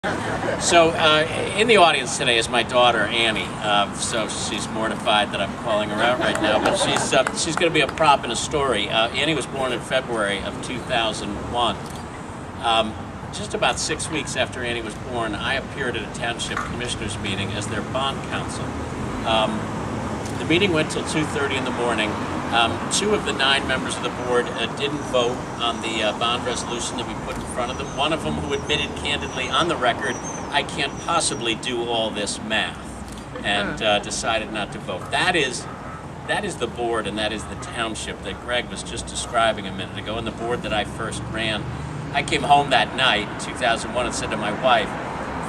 So in the audience today is my daughter Annie. So she's mortified that I'm calling her out right now, but she's going to be a prop in a story. Annie was born in February of 2001. Just about 6 weeks after Annie was born, I appeared at a township commissioners meeting as their bond counsel. The meeting went till 2:30 in the morning. 2 of the 9 members of the board didn't vote on the bond resolution that we put in front of them. One of them who admitted candidly on the record, I can't possibly do all this math, and decided not to vote. That is the board, and that is the township that Greg was just describing a minute ago, and the board that I first ran. I came home that night in 2001 and said to my wife,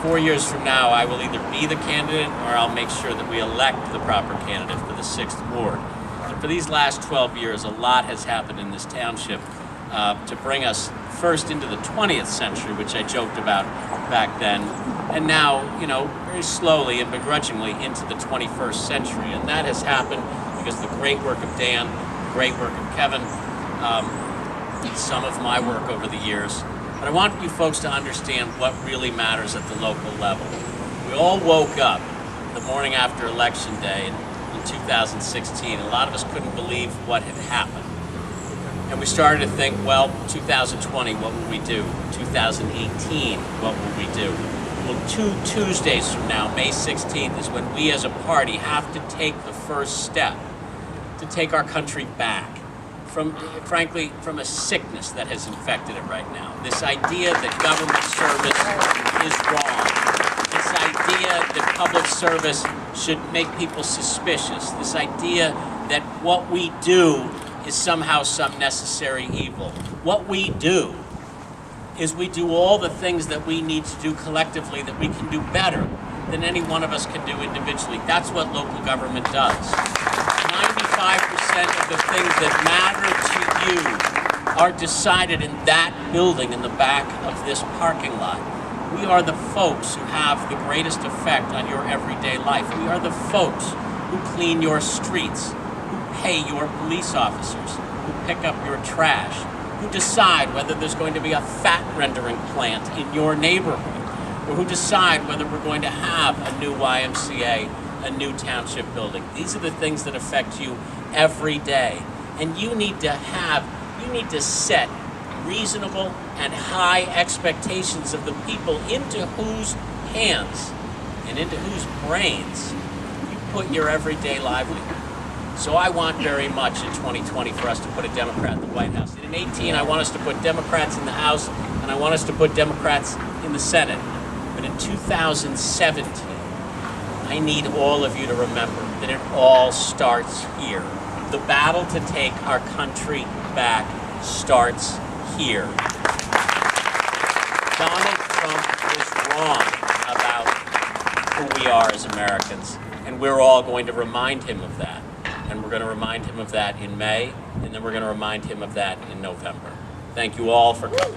4 years from now, I will either be the candidate or I'll make sure that we elect the proper candidate for the 6th ward. And for these last 12 years, a lot has happened in this township to bring us first into the 20th century, which I joked about back then, and now, very slowly and begrudgingly into the 21st century. And that has happened because of the great work of Dan, the great work of Kevin, some of my work over the years. But I want you folks to understand what really matters at the local level. We all woke up the morning after Election Day in 2016. A lot of us couldn't believe what had happened. And we started to think, well, 2020, what will we do? 2018, what will we do? Well, 2 Tuesdays from now, May 16th, is when we as a party have to take the first step to take our country back from a sickness that has infected it right now. This idea that government service is wrong. This idea that public service should make people suspicious. This idea that what we do is somehow some necessary evil. What we do is we do all the things that we need to do collectively that we can do better than any one of us can do individually. That's what local government does. 95% of the things that matter to you are decided in that building in the back of this parking lot. We are the folks who have the greatest effect on your everyday life. We are the folks who clean your streets, who pay your police officers, who pick up your trash, who decide whether there's going to be a fat rendering plant in your neighborhood, or who decide whether we're going to have a new YMCA, a new township building. These are the things that affect you every day. And you need to set reasonable and high expectations of the people into whose hands and into whose brains you put your everyday livelihood. So I want very much in 2020 for us to put a Democrat in the White House. And in 2018, I want us to put Democrats in the House, and I want us to put Democrats in the Senate. But in 2017, I need all of you to remember that it all starts here. The battle to take our country back starts here. Donald Trump is wrong about who we are as Americans, and we're all going to remind him of that. And we're going to remind him of that in May, and then we're going to remind him of that in November. Thank you all for coming.